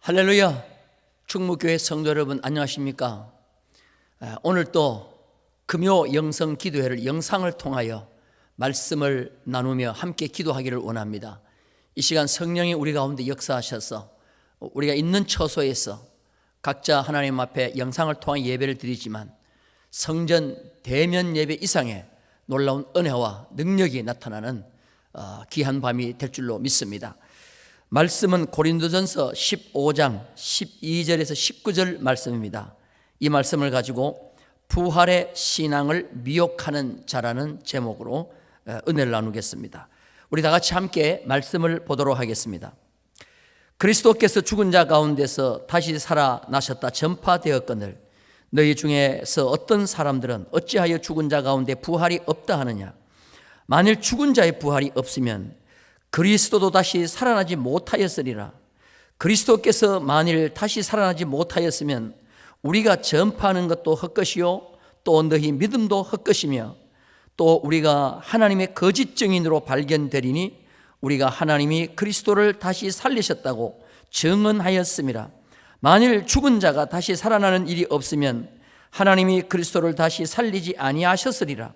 할렐루야. 충무교회 성도 여러분 안녕하십니까? 오늘 또 금요 영성 기도회를 영상을 통하여 말씀을 나누며 함께 기도하기를 원합니다. 이 시간 성령이 우리 가운데 역사하셔서 우리가 있는 처소에서 각자 하나님 앞에 영상을 통한 예배를 드리지만 성전 대면 예배 이상의 놀라운 은혜와 능력이 나타나는 귀한 밤이 될 줄로 믿습니다. 말씀은 고린도전서 15장 12절에서 19절 말씀입니다. 이 말씀을 가지고 부활의 신앙을 미혹하는 자라는 제목으로 은혜를 나누겠습니다. 우리 다 같이 함께 말씀을 보도록 하겠습니다. 그리스도께서 죽은 자 가운데서 다시 살아나셨다 전파되었거늘 너희 중에서 어떤 사람들은 어찌하여 죽은 자 가운데 부활이 없다 하느냐. 만일 죽은 자의 부활이 없으면 그리스도도 다시 살아나지 못하였으리라. 그리스도께서 만일 다시 살아나지 못하였으면 우리가 전파하는 것도 헛것이요 또 너희 믿음도 헛것이며 또 우리가 하나님의 거짓 증인으로 발견되리니 우리가 하나님이 그리스도를 다시 살리셨다고 증언하였음이라. 만일 죽은 자가 다시 살아나는 일이 없으면 하나님이 그리스도를 다시 살리지 아니하셨으리라.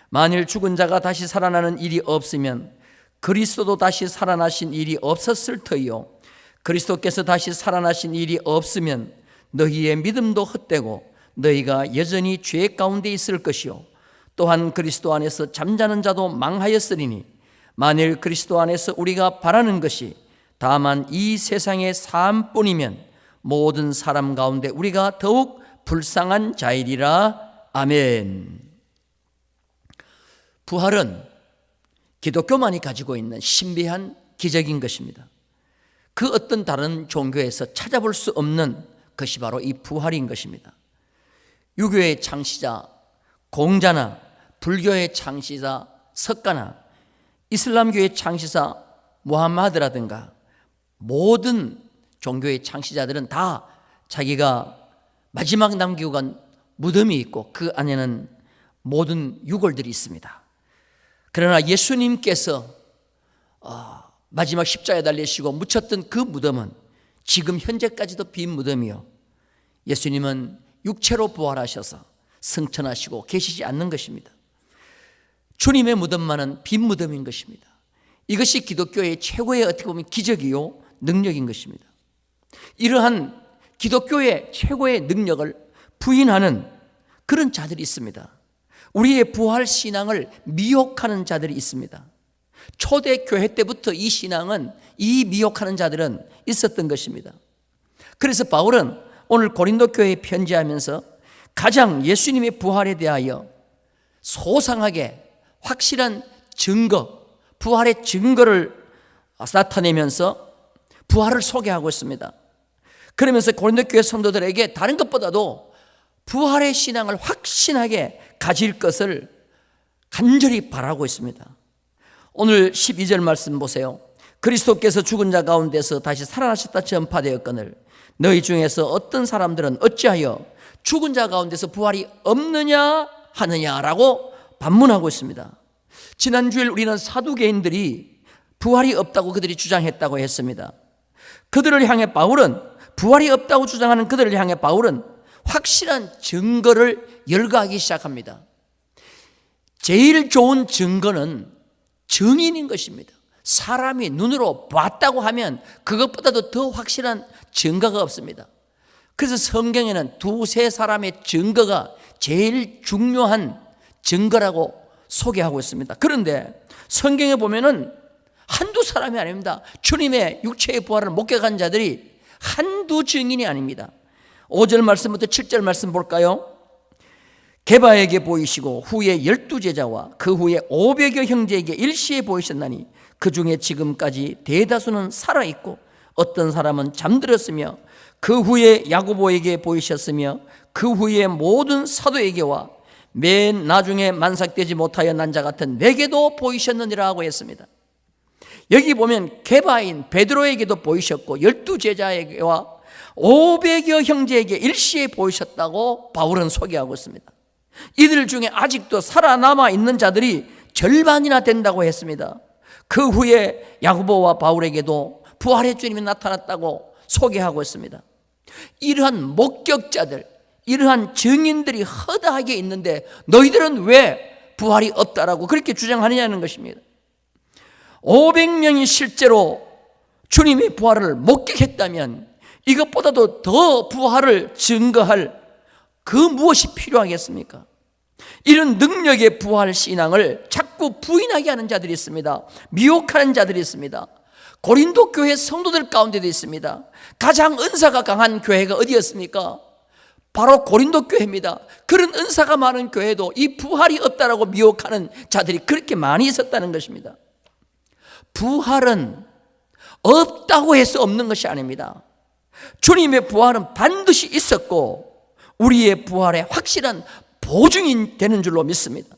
만일 죽은 자가 다시 살아나는 일이 없으면 그리스도도 다시 살아나신 일이 없었을 터이요 그리스도께서 다시 살아나신 일이 없으면 너희의 믿음도 헛되고 너희가 여전히 죄 가운데 있을 것이요 또한 그리스도 안에서 잠자는 자도 망하였으리니 만일 그리스도 안에서 우리가 바라는 것이 다만 이 세상의 삶뿐이면 모든 사람 가운데 우리가 더욱 불쌍한 자이리라. 아멘. 부활은 기독교만이 가지고 있는 신비한 기적인 것입니다. 그 어떤 다른 종교에서 찾아볼 수 없는 것이 바로 이 부활인 것입니다. 유교의 창시자 공자나 불교의 창시자 석가나 이슬람교의 창시자 무함마드라든가 모든 종교의 창시자들은 다 자기가 마지막 남기고 간 무덤이 있고 그 안에는 모든 유골들이 있습니다. 그러나 예수님께서 마지막 십자가에 달리시고 묻혔던 그 무덤은 지금 현재까지도 빈 무덤이요 예수님은 육체로 부활하셔서 승천하시고 계시지 않는 것입니다. 주님의 무덤만은 빈 무덤인 것입니다. 이것이 기독교의 최고의 어떻게 보면 기적이요 능력인 것입니다. 이러한 기독교의 최고의 능력을 부인하는 그런 자들이 있습니다. 우리의 부활 신앙을 미혹하는 자들이 있습니다. 초대 교회 때부터 이 신앙은 이 미혹하는 자들은 있었던 것입니다. 그래서 바울은 오늘 고린도 교회에 편지하면서 가장 예수님의 부활에 대하여 소상하게 확실한 증거, 부활의 증거를 나타내면서 부활을 소개하고 있습니다. 그러면서 고린도 교회 성도들에게 다른 것보다도 부활의 신앙을 확신하게 가질 것을 간절히 바라고 있습니다. 오늘 12절 말씀 보세요. 그리스도께서 죽은 자 가운데서 다시 살아나셨다 전파되었거늘 너희 중에서 어떤 사람들은 어찌하여 죽은 자 가운데서 부활이 없느냐 하느냐라고 반문하고 있습니다. 지난주에 우리는 사두개인들이 부활이 없다고 그들이 주장했다고 했습니다. 그들을 향해 바울은 부활이 없다고 주장하는 그들을 향해 바울은 확실한 증거를 열거하기 시작합니다. 제일 좋은 증거는 증인인 것입니다. 사람이 눈으로 봤다고 하면 그것보다도 더 확실한 증거가 없습니다. 그래서 성경에는 두세 사람의 증거가 제일 중요한 증거라고 소개하고 있습니다. 그런데 성경에 보면은 한두 사람이 아닙니다. 주님의 육체의 부활을 목격한 자들이 한두 증인이 아닙니다. 5절 말씀부터 7절 말씀 볼까요? 게바에게 보이시고 후에 12제자와 그 후에 500여 형제에게 일시에 보이셨나니 그 중에 지금까지 대다수는 살아있고 어떤 사람은 잠들었으며 그 후에 야고보에게 보이셨으며 그 후에 모든 사도에게와 맨 나중에 만삭되지 못하여 난 자 같은 내게도 보이셨느니라 하고 했습니다. 여기 보면 게바인 베드로에게도 보이셨고 12제자에게와 500여 형제에게 일시에 보이셨다고 바울은 소개하고 있습니다. 이들 중에 아직도 살아남아 있는 자들이 절반이나 된다고 했습니다. 그 후에 야고보와 바울에게도 부활의 주님이 나타났다고 소개하고 있습니다. 이러한 목격자들, 이러한 증인들이 허다하게 있는데 너희들은 왜 부활이 없다라고 그렇게 주장하느냐는 것입니다. 500명이 실제로 주님의 부활을 목격했다면 이것보다도 더 부활을 증거할 그 무엇이 필요하겠습니까? 이런 능력의 부활 신앙을 자꾸 부인하게 하는 자들이 있습니다. 미혹하는 자들이 있습니다. 고린도 교회 성도들 가운데도 있습니다. 가장 은사가 강한 교회가 어디였습니까? 바로 고린도 교회입니다. 그런 은사가 많은 교회도 이 부활이 없다라고 미혹하는 자들이 그렇게 많이 있었다는 것입니다. 부활은 없다고 해서 없는 것이 아닙니다. 주님의 부활은 반드시 있었고 우리의 부활의 확실한 보증이 되는 줄로 믿습니다.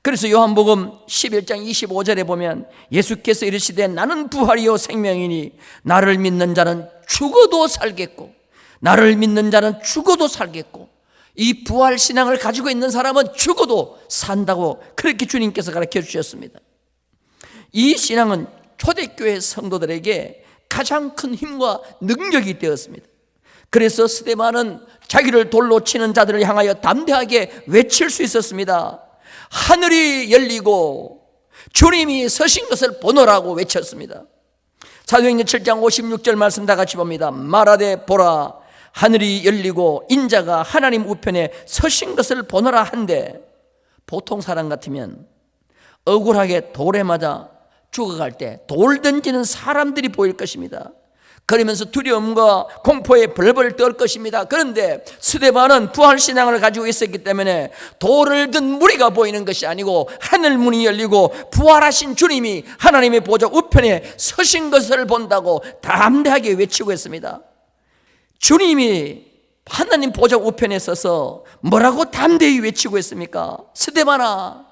그래서 요한복음 11장 25절에 보면 예수께서 이르시되 나는 부활이요 생명이니 나를 믿는 자는 죽어도 살겠고 나를 믿는 자는 죽어도 살겠고, 이 부활 신앙을 가지고 있는 사람은 죽어도 산다고 그렇게 주님께서 가르쳐 주셨습니다. 이 신앙은 초대교회 성도들에게 가장 큰 힘과 능력이 되었습니다. 그래서 스데반은 자기를 돌로 치는 자들을 향하여 담대하게 외칠 수 있었습니다. 하늘이 열리고 주님이 서신 것을 보노라고 외쳤습니다. 사도행전 7장 56절 말씀 다 같이 봅니다. 말하되 보라 하늘이 열리고 인자가 하나님 우편에 서신 것을 보노라 한데, 보통 사람 같으면 억울하게 돌에 맞아 죽어갈 때 돌 던지는 사람들이 보일 것입니다. 그러면서 두려움과 공포에 벌벌 떨 것입니다. 그런데 스데반은 부활신앙을 가지고 있었기 때문에 돌을 든 무리가 보이는 것이 아니고 하늘 문이 열리고 부활하신 주님이 하나님의 보좌 우편에 서신 것을 본다고 담대하게 외치고 있습니다. 주님이 하나님 보좌 우편에 서서 뭐라고 담대히 외치고 있습니까? 스데반아,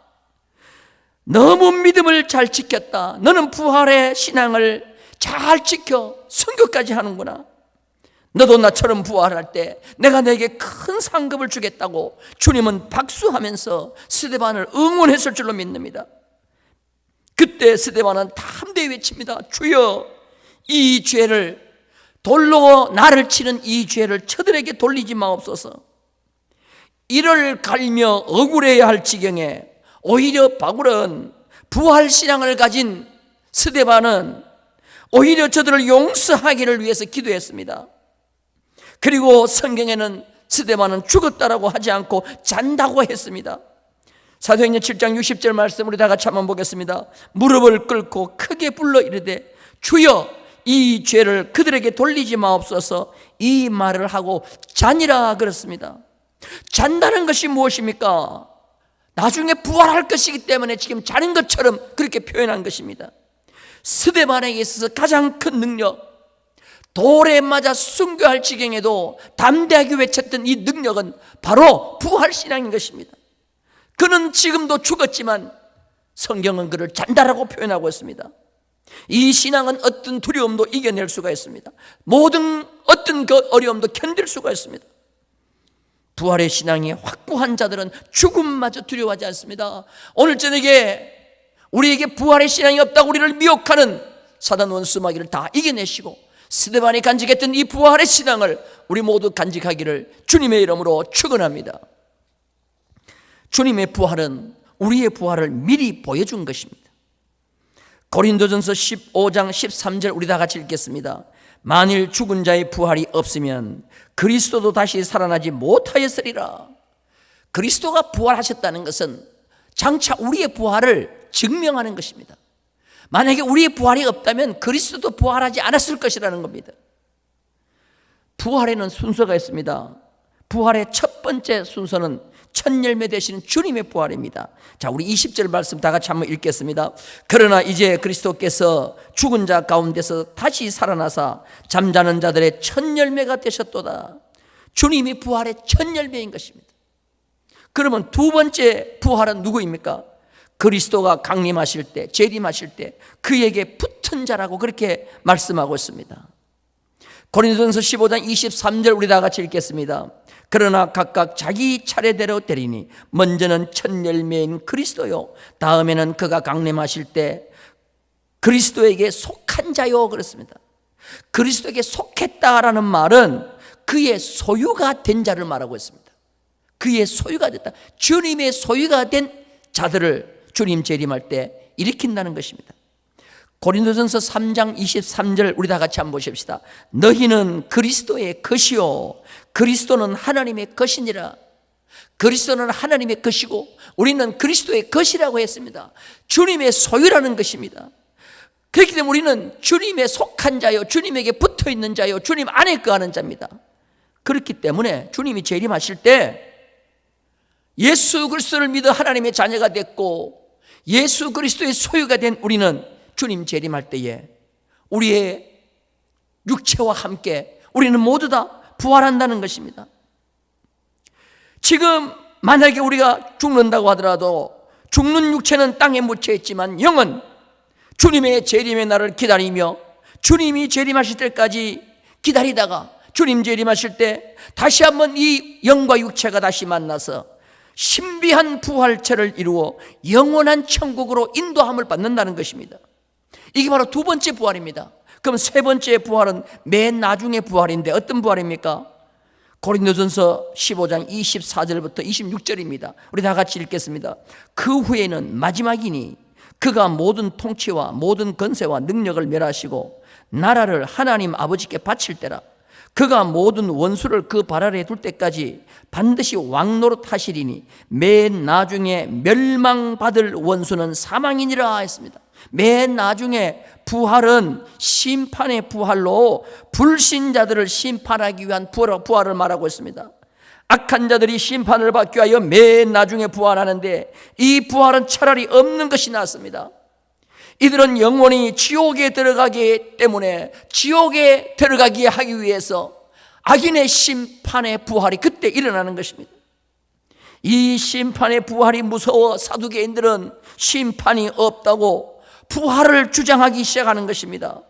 너무 믿음을 잘 지켰다. 너는 부활의 신앙을 잘 지켜 순교까지 하는구나. 너도 나처럼 부활할 때 내가 너에게 큰 상급을 주겠다고 주님은 박수하면서 스데반을 응원했을 줄로 믿습니다. 그때 스데반은 담대히 외칩니다. 주여, 이 죄를, 돌로 나를 치는 이 죄를 저들에게 돌리지 마옵소서. 이를 갈며 억울해야 할 지경에 오히려 바울은 부활신앙을 가진 스데반은 오히려 저들을 용서하기를 위해서 기도했습니다. 그리고 성경에는 스데반은 죽었다라고 하지 않고 잔다고 했습니다. 사도행전 7장 60절 말씀 우리 다 같이 한번 보겠습니다. 무릎을 꿇고 크게 불러 이르되 주여, 이 죄를 그들에게 돌리지 마옵소서. 이 말을 하고 자니라 그랬습니다. 잔다는 것이 무엇입니까? 나중에 부활할 것이기 때문에 지금 자는 것처럼 그렇게 표현한 것입니다. 스데반에게 있어서 가장 큰 능력, 돌에 맞아 순교할 지경에도 담대하게 외쳤던 이 능력은 바로 부활신앙인 것입니다. 그는 지금도 죽었지만 성경은 그를 잔다라고 표현하고 있습니다. 이 신앙은 어떤 두려움도 이겨낼 수가 있습니다. 모든 어떤 그 어려움도 견딜 수가 있습니다. 부활의 신앙이 확고한 자들은 죽음마저 두려워하지 않습니다. 오늘 저녁에 우리에게 부활의 신앙이 없다고 우리를 미혹하는 사단 원수 마귀를 다 이겨내시고 스데반이 간직했던 이 부활의 신앙을 우리 모두 간직하기를 주님의 이름으로 축원합니다. 주님의 부활은 우리의 부활을 미리 보여준 것입니다. 고린도전서 15장 13절 우리 다 같이 읽겠습니다. 만일 죽은 자의 부활이 없으면 그리스도도 다시 살아나지 못하였으리라. 그리스도가 부활하셨다는 것은 장차 우리의 부활을 증명하는 것입니다. 만약에 우리의 부활이 없다면 그리스도도 부활하지 않았을 것이라는 겁니다. 부활에는 순서가 있습니다. 부활의 첫 번째 순서는 첫 열매 되시는 주님의 부활입니다. 자, 우리 20절 말씀 다 같이 한번 읽겠습니다. 그러나 이제 그리스도께서 죽은 자 가운데서 다시 살아나사 잠자는 자들의 첫 열매가 되셨도다. 주님이 부활의 첫 열매인 것입니다. 그러면 두 번째 부활은 누구입니까? 그리스도가 강림하실 때, 재림하실 때 그에게 붙은 자라고 그렇게 말씀하고 있습니다. 고린도전서 15장 23절 우리 다 같이 읽겠습니다. 그러나 각각 자기 차례대로 되리니 먼저는 첫 열매인 그리스도요, 다음에는 그가 강림하실 때 그리스도에게 속한 자요 그렇습니다. 그리스도에게 속했다라는 말은 그의 소유가 된 자를 말하고 있습니다. 그의 소유가 됐다. 주님의 소유가 된 자들을 주님 재림할 때 일으킨다는 것입니다. 고린도전서 3장 23절 우리 다 같이 한번 보십시다. 너희는 그리스도의 것이요 그리스도는 하나님의 것이니라. 그리스도는 하나님의 것이고 우리는 그리스도의 것이라고 했습니다. 주님의 소유라는 것입니다. 그렇기 때문에 우리는 주님에 속한 자요 주님에게 붙어있는 자요 주님 안에 거하는 자입니다. 그렇기 때문에 주님이 재림하실 때 예수 그리스도를 믿어 하나님의 자녀가 됐고 예수 그리스도의 소유가 된 우리는 주님 재림할 때에 우리의 육체와 함께 우리는 모두 다 부활한다는 것입니다. 지금 만약에 우리가 죽는다고 하더라도 죽는 육체는 땅에 묻혀 있지만 영은 주님의 재림의 날을 기다리며 주님이 재림하실 때까지 기다리다가 주님 재림하실 때 다시 한번 이 영과 육체가 다시 만나서 신비한 부활체를 이루어 영원한 천국으로 인도함을 받는다는 것입니다. 이게 바로 두 번째 부활입니다. 그럼 세 번째 부활은 맨 나중에 부활인데 어떤 부활입니까? 고린도전서 15장 24절부터 26절입니다. 우리 다 같이 읽겠습니다. 그 후에는 마지막이니 그가 모든 통치와 모든 권세와 능력을 멸하시고 나라를 하나님 아버지께 바칠 때라. 그가 모든 원수를 그 발 아래에 둘 때까지 반드시 왕노릇 하시리니 맨 나중에 멸망받을 원수는 사망이니라 했습니다. 맨 나중에 부활은 심판의 부활로 불신자들을 심판하기 위한 부활을 말하고 있습니다. 악한 자들이 심판을 받기 위하여 맨 나중에 부활하는데 이 부활은 차라리 없는 것이 낫습니다. 이들은 영원히 지옥에 들어가기 때문에 지옥에 들어가게 하기 위해서 악인의 심판의 부활이 그때 일어나는 것입니다. 이 심판의 부활이 무서워 사두개인들은 심판이 없다고 부활을 주장하기 시작하는 것입니다.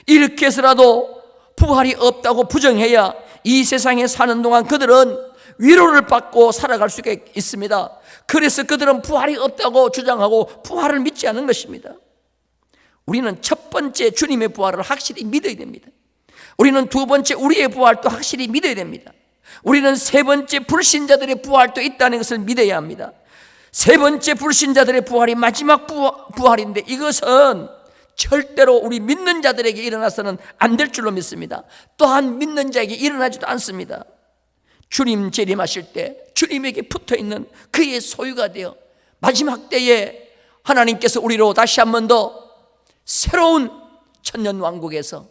이렇게 해서라도 부활이 없다고 부정해야 이 세상에 사는 동안 그들은 위로를 받고 살아갈 수가 있습니다. 그래서 그들은 부활이 없다고 주장하고 부활을 믿지 않는 것입니다. 우리는 첫 번째 주님의 부활을 확실히 믿어야 됩니다. 우리는 두 번째 우리의 부활도 확실히 믿어야 됩니다. 우리는 세 번째 불신자들의 부활도 있다는 것을 믿어야 합니다. 세 번째 불신자들의 부활이 마지막 부활인데 이것은 절대로 우리 믿는 자들에게 일어나서는 안 될 줄로 믿습니다. 또한 믿는 자에게 일어나지도 않습니다. 주님 재림하실 때 주님에게 붙어있는 그의 소유가 되어 마지막 때에 하나님께서 우리로 다시 한 번 더 새로운 천년왕국에서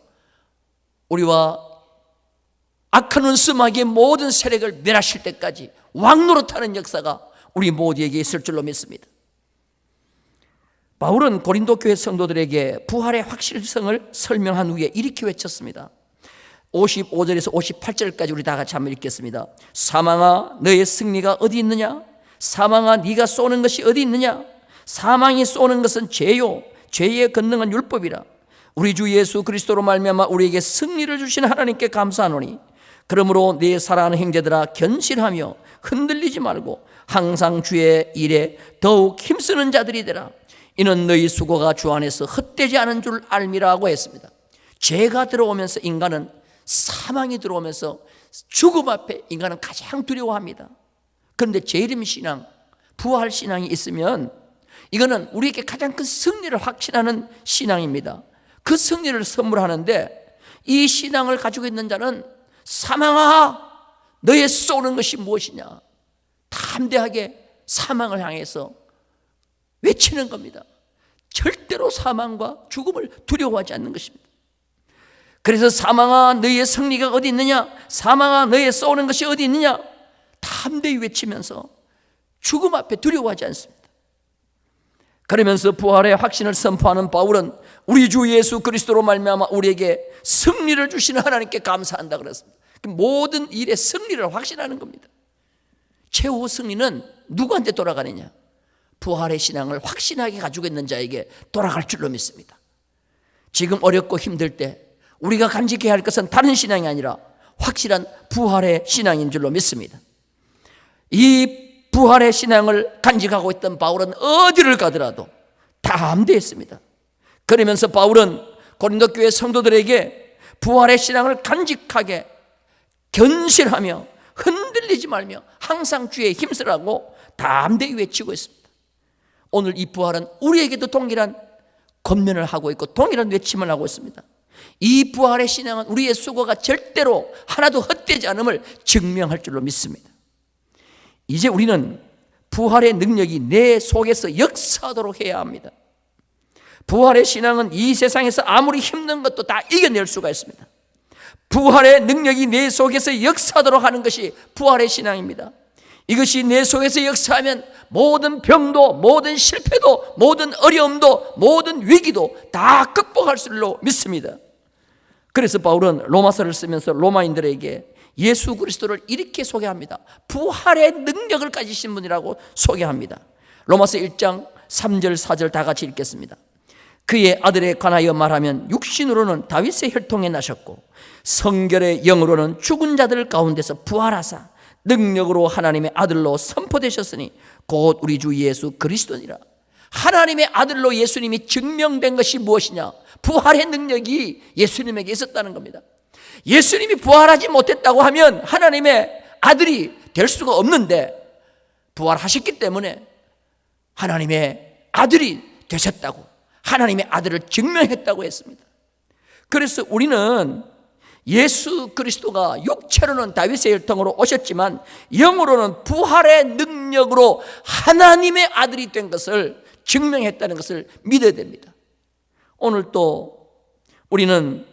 우리와 악한 원수마귀의 모든 세력을 멸하실 때까지 왕노릇하는 역사가 우리 모두에게 있을 줄로 믿습니다. 바울은 고린도 교회 성도들에게 부활의 확실성을 설명한 후에 이렇게 외쳤습니다. 55절에서 58절까지 우리 다 같이 한번 읽겠습니다. 사망아 너의 승리가 어디 있느냐? 사망아 네가 쏘는 것이 어디 있느냐? 사망이 쏘는 것은 죄요 죄의 권능은 율법이라. 우리 주 예수 그리스도로 말미암아 우리에게 승리를 주신 하나님께 감사하노니 그러므로 네 사랑하는 형제들아 견실하며 흔들리지 말고 항상 주의 일에 더욱 힘쓰는 자들이 되라. 이는 너희 수고가 주 안에서 헛되지 않은 줄 알미라고 했습니다. 죄가 들어오면서 인간은 사망이 들어오면서 죽음 앞에 인간은 가장 두려워합니다. 그런데 재림 신앙, 부활 신앙이 있으면 이거는 우리에게 가장 큰 승리를 확신하는 신앙입니다. 그 승리를 선물하는데 이 신앙을 가지고 있는 자는 사망아 너의 쏘는 것이 무엇이냐 담대하게 사망을 향해서 외치는 겁니다. 절대로 사망과 죽음을 두려워하지 않는 것입니다. 그래서 사망아 너의 승리가 어디 있느냐, 사망아 너의 쏘는 것이 어디 있느냐 담대히 외치면서 죽음 앞에 두려워하지 않습니다. 그러면서 부활의 확신을 선포하는 바울은 우리 주 예수 그리스도로 말미암아 우리에게 승리를 주시는 하나님께 감사한다 그랬습니다. 모든 일에 승리를 확신하는 겁니다. 최후 승리는 누구한테 돌아가느냐? 부활의 신앙을 확신하게 가지고 있는 자에게 돌아갈 줄로 믿습니다. 지금 어렵고 힘들 때 우리가 간직해야 할 것은 다른 신앙이 아니라 확실한 부활의 신앙인 줄로 믿습니다. 이 부활의 신앙을 간직하고 있던 바울은 어디를 가더라도 담대했습니다. 그러면서 바울은 고린도 교회 성도들에게 부활의 신앙을 간직하게 견실하며 흔들리지 말며 항상 주의 힘쓰라고 담대히 외치고 있습니다. 오늘 이 부활은 우리에게도 동일한 권면을 하고 있고 동일한 외침을 하고 있습니다. 이 부활의 신앙은 우리의 수고가 절대로 하나도 헛되지 않음을 증명할 줄로 믿습니다. 이제 우리는 부활의 능력이 내 속에서 역사하도록 해야 합니다. 부활의 신앙은 이 세상에서 아무리 힘든 것도 다 이겨낼 수가 있습니다. 부활의 능력이 내 속에서 역사하도록 하는 것이 부활의 신앙입니다. 이것이 내 속에서 역사하면 모든 병도, 모든 실패도, 모든 어려움도, 모든 위기도 다 극복할 줄로 믿습니다. 그래서 바울은 로마서를 쓰면서 로마인들에게 예수 그리스도를 이렇게 소개합니다. 부활의 능력을 가지신 분이라고 소개합니다. 로마서 1장 3절 4절 다 같이 읽겠습니다. 그의 아들에 관하여 말하면 육신으로는 다윗의 혈통에 나셨고 성결의 영으로는 죽은 자들 가운데서 부활하사 능력으로 하나님의 아들로 선포되셨으니 곧 우리 주 예수 그리스도니라. 하나님의 아들로 예수님이 증명된 것이 무엇이냐? 부활의 능력이 예수님에게 있었다는 겁니다. 예수님이 부활하지 못했다고 하면 하나님의 아들이 될 수가 없는데 부활하셨기 때문에 하나님의 아들이 되셨다고, 하나님의 아들을 증명했다고 했습니다. 그래서 우리는 예수 그리스도가 육체로는 다윗의 혈통으로 오셨지만 영으로는 부활의 능력으로 하나님의 아들이 된 것을 증명했다는 것을 믿어야 됩니다. 오늘 또 우리는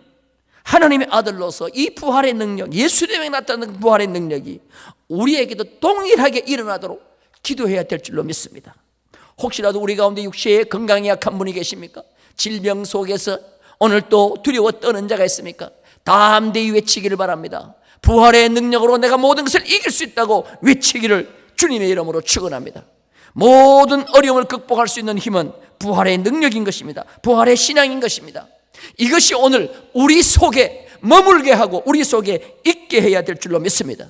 하나님의 아들로서 이 부활의 능력, 예수님에게 나타나는 부활의 능력이 우리에게도 동일하게 일어나도록 기도해야 될 줄로 믿습니다. 혹시라도 우리 가운데 육체에 건강이 약한 분이 계십니까? 질병 속에서 오늘 또 두려워 떠는 자가 있습니까? 담대히 외치기를 바랍니다. 부활의 능력으로 내가 모든 것을 이길 수 있다고 외치기를 주님의 이름으로 축원합니다. 모든 어려움을 극복할 수 있는 힘은 부활의 능력인 것입니다. 부활의 신앙인 것입니다. 이것이 오늘 우리 속에 머물게 하고 우리 속에 있게 해야 될 줄로 믿습니다.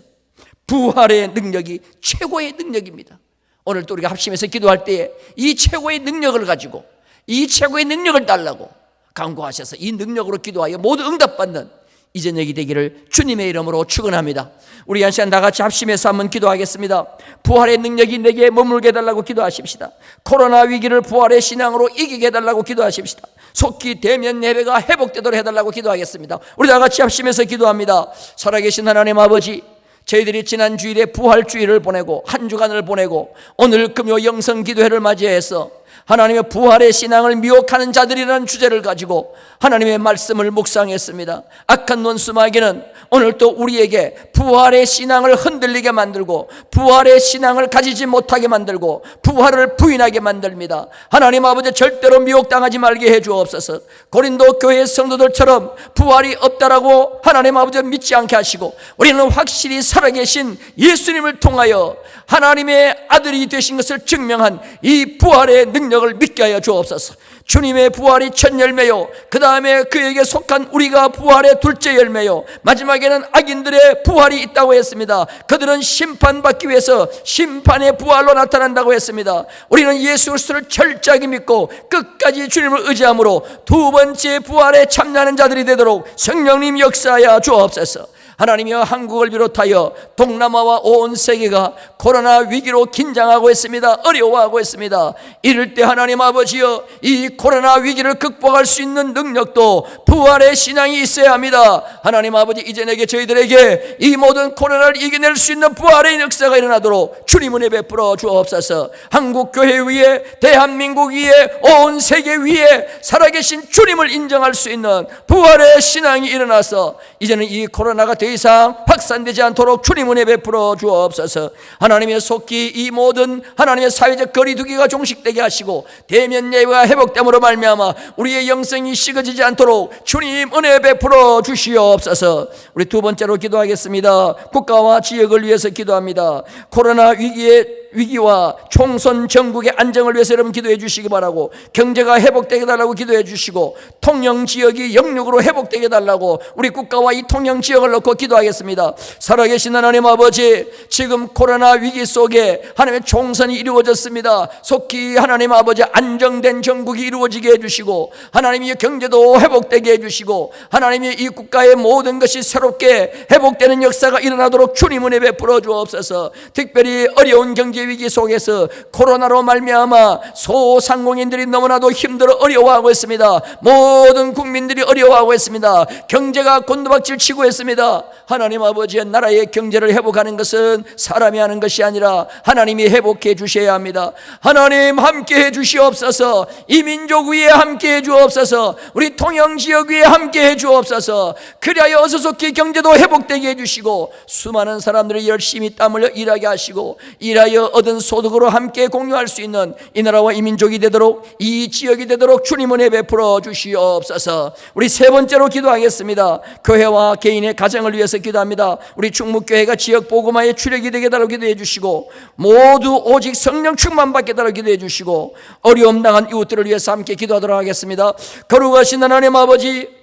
부활의 능력이 최고의 능력입니다. 오늘 또 우리가 합심해서 기도할 때에 이 최고의 능력을 가지고 이 최고의 능력을 달라고 간구하셔서 이 능력으로 기도하여 모두 응답받는 이 저녁이 되기를 주님의 이름으로 축원합니다. 우리 한 시간 다 같이 합심해서 한번 기도하겠습니다. 부활의 능력이 내게 머물게 해달라고 기도하십시다. 코로나 위기를 부활의 신앙으로 이기게 해달라고 기도하십시다. 속히 대면 예배가 회복되도록 해달라고 기도하겠습니다. 우리 다 같이 합심해서 기도합니다. 살아계신 하나님 아버지, 저희들이 지난 주일에 부활주일을 보내고 한 주간을 보내고 오늘 금요 영성 기도회를 맞이해서 하나님의 부활의 신앙을 미혹하는 자들이라는 주제를 가지고 하나님의 말씀을 묵상했습니다. 악한 원수마귀는 오늘 또 우리에게 부활의 신앙을 흔들리게 만들고 부활의 신앙을 가지지 못하게 만들고 부활을 부인하게 만듭니다. 하나님 아버지, 절대로 미혹당하지 말게 해주옵소서. 고린도 교회 성도들처럼 부활이 없다라고 하나님 아버지 믿지 않게 하시고 우리는 확실히 살아계신 예수님을 통하여 하나님의 아들이 되신 것을 증명한 이 부활의 능력을 믿게 하여 주옵소서. 주님의 부활이 첫 열매요, 그 다음에 그에게 속한 우리가 부활의 둘째 열매요, 마지막에는 악인들의 부활이 있다고 했습니다. 그들은 심판받기 위해서 심판의 부활로 나타난다고 했습니다. 우리는 예수 그리스도를 철저하게 믿고 끝까지 주님을 의지함으로 두 번째 부활에 참여하는 자들이 되도록 성령님 역사하여 주옵소서. 하나님이여, 한국을 비롯하여 동남아와 온 세계가 코로나 위기로 긴장하고 있습니다. 어려워하고 있습니다. 이럴 때 하나님 아버지여, 이 코로나 위기를 극복할 수 있는 능력도 부활의 신앙이 있어야 합니다. 하나님 아버지, 이제내게 저희들에게 이 모든 코로나를 이겨낼 수 있는 부활의 역사가 일어나도록 주님 은혜 베풀어 주옵소서. 한국교회 위에, 대한민국 위에, 온 세계 위에 살아계신 주님을 인정할 수 있는 부활의 신앙이 일어나서 이제는 이 코로나가 더 이상 확산되지 않도록 주님 은혜 베풀어 주옵소서. 하나님의 속히 이 모든 하나님의 사회적 거리두기가 종식되게 하시고 대면 예배가 회복됨으로 말미암아 우리의 영성이 식어지지 않도록 주님 은혜 베풀어 주시옵소서. 우리 두 번째로 기도하겠습니다. 국가와 지역을 위해서 기도합니다. 코로나 위기에 위기와 총선 전국의 안정을 위해서 여러분 기도해 주시기 바라고, 경제가 회복되게 달라고 기도해 주시고, 통영지역이 영육으로 회복되게 달라고 우리 국가와 이 통영지역을 놓고 기도하겠습니다. 살아계신 하나님 아버지, 지금 코로나 위기 속에 하나님의 총선이 이루어졌습니다. 속히 하나님 아버지 안정된 전국이 이루어지게 해주시고, 하나님이 경제도 회복되게 해주시고, 하나님이 이 국가의 모든 것이 새롭게 회복되는 역사가 일어나도록 주님 은혜 베풀어 주옵소서. 특별히 어려운 경제 위기 속에서 코로나로 말미암아 소상공인들이 너무나도 힘들어 어려워하고 있습니다. 모든 국민들이 어려워하고 있습니다. 경제가 곤두박질 치고 있습니다. 하나님 아버지의 나라의 경제를 회복하는 것은 사람이 하는 것이 아니라 하나님이 회복해 주셔야 합니다. 하나님 함께 해 주시옵소서. 이 민족 위에 함께 해 주옵소서. 우리 통영지역 위에 함께 해 주옵소서. 그리하여 어서속히 경제도 회복되게 해 주시고, 수많은 사람들이 열심히 땀 흘려 일하게 하시고, 일하여 얻은 소득으로 함께 공유할 수 있는 이 나라와 이 민족이 되도록, 이 지역이 되도록 주님 은혜 베풀어 주시옵소서. 우리 세 번째로 기도하겠습니다. 교회와 개인의 가정을 위해서 기도합니다. 우리 충북교회가 지역 복음화의 주력이 되게 달라고 기도해 주시고, 모두 오직 성령 충만 받게 달라고 기도해 주시고, 어려움 당한 이웃들을 위해서 함께 기도하도록 하겠습니다. 거룩하신 하나님 아버지,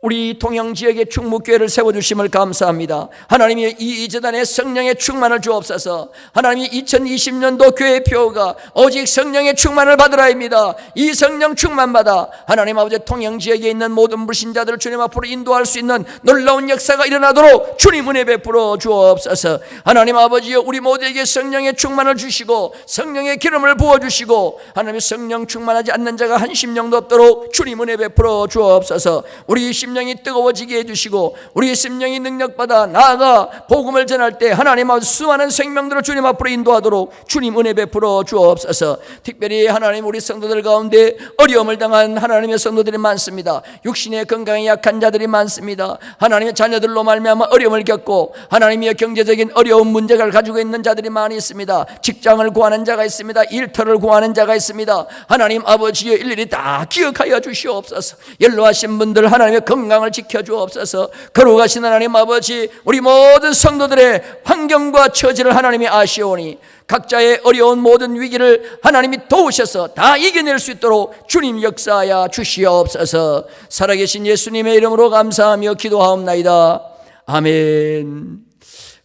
우리 통영지역의 충북교회를 세워주심을 감사합니다. 하나님이 이 재단에 성령의 충만을 주옵소서. 하나님이 2020년도 교회 표가 오직 성령의 충만을 받으라입니다. 이 성령 충만 받아 하나님 아버지 통영지역에 있는 모든 불신자들을 주님 앞으로 인도할 수 있는 놀라운 역사가 일어나도록 주님 은혜 베풀어 주옵소서. 하나님 아버지여, 우리 모두에게 성령의 충만을 주시고 성령의 기름을 부어주시고, 하나님의 성령 충만하지 않는 자가 한 심령도 없도록 주님 은혜 베풀어 주옵소서. 우리 심령이 뜨거워지게 해주시고, 우리 심령이 능력받아 나아가 복음을 전할 때 하나님 앞 수많은 생명들을 주님 앞으로 인도하도록 주님 은혜 베풀어 주옵소서. 특별히 하나님, 우리 성도들 가운데 어려움을 당한 하나님의 성도들이 많습니다. 육신의 건강에 약한 자들이 많습니다. 하나님의 자녀들로 말미암아 어려움을 겪고, 하나님의 경제적인 어려운 문제를 가지고 있는 자들이 많이 있습니다. 직장을 구하는 자가 있습니다. 일터를 구하는 자가 있습니다. 하나님 아버지의 일일이 다 기억하여 주시옵소서. 연로하신 분들 하나님의 건강을 지켜주옵소서. 거룩하신 하나님 아버지, 우리 모든 성도들의 환경과 처지를 하나님이 아시오니 각자의 어려운 모든 위기를 하나님이 도우셔서 다 이겨낼 수 있도록 주님 역사하여 주시옵소서. 살아계신 예수님의 이름으로 감사하며 기도하옵나이다. 아멘.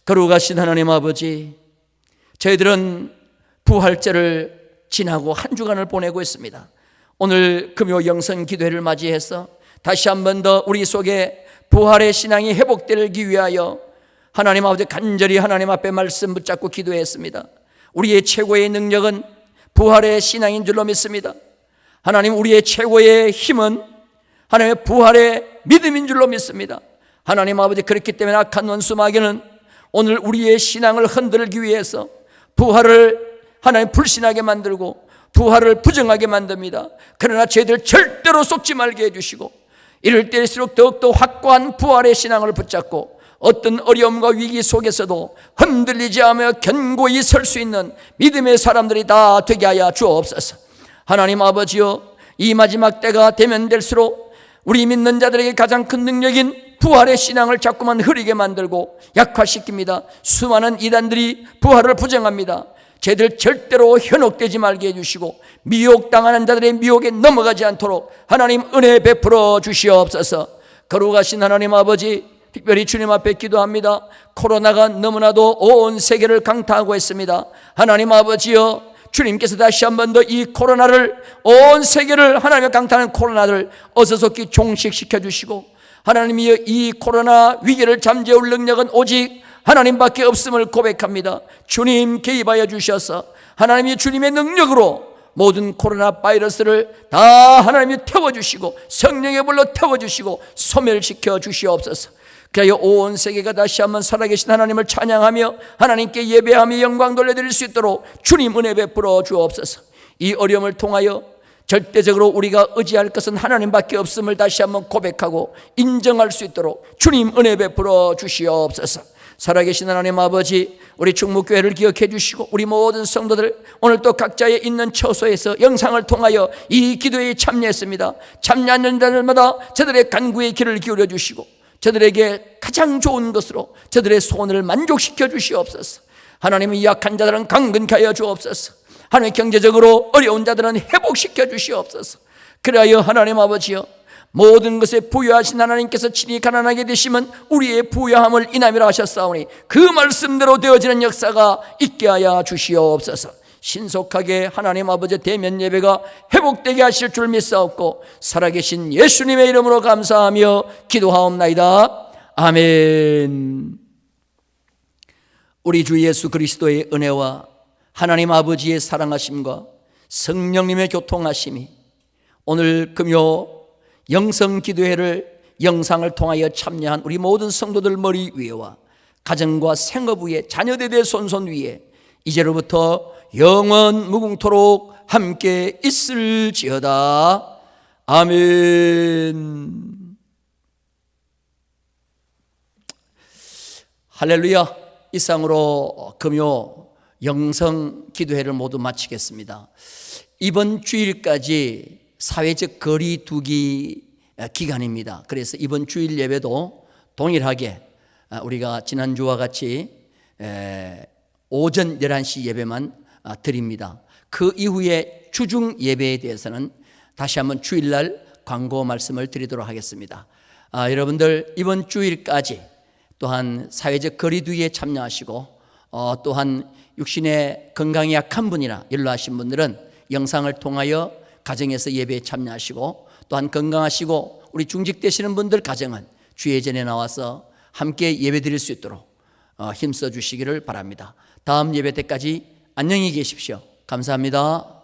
거룩하신 하나님 아버지, 저희들은 부활절을 지나고 한 주간을 보내고 있습니다. 오늘 금요 영성 기도회를 맞이해서 다시 한 번 더 우리 속에 부활의 신앙이 회복되기 위하여 하나님 아버지 간절히 하나님 앞에 말씀 붙잡고 기도했습니다. 우리의 최고의 능력은 부활의 신앙인 줄로 믿습니다. 하나님, 우리의 최고의 힘은 하나님의 부활의 믿음인 줄로 믿습니다. 하나님 아버지, 그렇기 때문에 악한 원수 마귀는 오늘 우리의 신앙을 흔들기 위해서 부활을 하나님 불신하게 만들고 부활을 부정하게 만듭니다. 그러나 저희들 절대로 속지 말게 해주시고, 이럴 때일수록 더욱더 확고한 부활의 신앙을 붙잡고 어떤 어려움과 위기 속에서도 흔들리지 않으며 견고히 설 수 있는 믿음의 사람들이 다 되게 하여 주옵소서. 하나님 아버지여, 이 마지막 때가 되면 될수록 우리 믿는 자들에게 가장 큰 능력인 부활의 신앙을 자꾸만 흐리게 만들고 약화시킵니다. 수많은 이단들이 부활을 부정합니다. 쟤들 절대로 현혹되지 말게 해주시고, 미혹당하는 자들의 미혹에 넘어가지 않도록 하나님 은혜 베풀어 주시옵소서. 거룩하신 하나님 아버지, 특별히 주님 앞에 기도합니다. 코로나가 너무나도 온 세계를 강타하고 있습니다. 하나님 아버지여, 주님께서 다시 한 번 더 이 코로나를, 온 세계를 하나님의 강타하는 코로나를 어서속히 종식시켜 주시고, 하나님이 이 코로나 위기를 잠재울 능력은 오직 하나님밖에 없음을 고백합니다. 주님 개입하여 주셔서 하나님이 주님의 능력으로 모든 코로나 바이러스를 다 하나님이 태워주시고 성령의 불로 태워주시고 소멸시켜 주시옵소서. 그리하여 온 세계가 다시 한번 살아계신 하나님을 찬양하며 하나님께 예배하며 영광 돌려드릴 수 있도록 주님 은혜 베풀어 주옵소서. 이 어려움을 통하여 절대적으로 우리가 의지할 것은 하나님밖에 없음을 다시 한번 고백하고 인정할 수 있도록 주님 은혜 베풀어 주시옵소서. 살아계신 하나님 아버지, 우리 충북교회를 기억해 주시고 우리 모든 성도들 오늘 또 각자의 있는 처소에서 영상을 통하여 이 기도에 참여했습니다. 참여하는 자들마다 저들의 간구의 귀를 기울여 주시고 저들에게 가장 좋은 것으로 저들의 소원을 만족시켜 주시옵소서. 하나님은 약한 자들은 강건케 하여 주옵소서. 하나님 경제적으로 어려운 자들은 회복시켜 주시옵소서. 그리하여 하나님 아버지여, 모든 것에 부유하신 하나님께서 친히 가난하게 되시면 우리의 부유함을 인함이라 하셨사오니 그 말씀대로 되어지는 역사가 있게 하여 주시옵소서. 신속하게 하나님 아버지 대면 예배가 회복되게 하실 줄 믿사옵고 살아계신 예수님의 이름으로 감사하며 기도하옵나이다. 아멘. 우리 주 예수 그리스도의 은혜와 하나님 아버지의 사랑하심과 성령님의 교통하심이 오늘 금요 영성기도회를 영상을 통하여 참여한 우리 모든 성도들 머리 위에와 가정과 생업 위에 자녀들의 손손 위에 이제로부터 영원 무궁토록 함께 있을지어다. 아멘. 할렐루야. 이상으로 금요 영성기도회를 모두 마치겠습니다. 이번 주일까지 사회적 거리 두기 기간입니다. 그래서 이번 주일 예배도 동일하게 우리가 지난주와 같이 오전 11시 예배만 드립니다. 그 이후에 주중 예배에 대해서는 다시 한번 주일날 광고 말씀을 드리도록 하겠습니다. 여러분들 이번 주일까지 또한 사회적 거리 두기에 참여하시고 또한 육신의 건강이 약한 분이나 연로하신 분들은 영상을 통하여 가정에서 예배에 참여하시고 또한 건강하시고 우리 중직되시는 분들 가정은 주예전에 나와서 함께 예배 드릴 수 있도록 힘써 주시기를 바랍니다. 다음 예배 때까지 안녕히 계십시오. 감사합니다.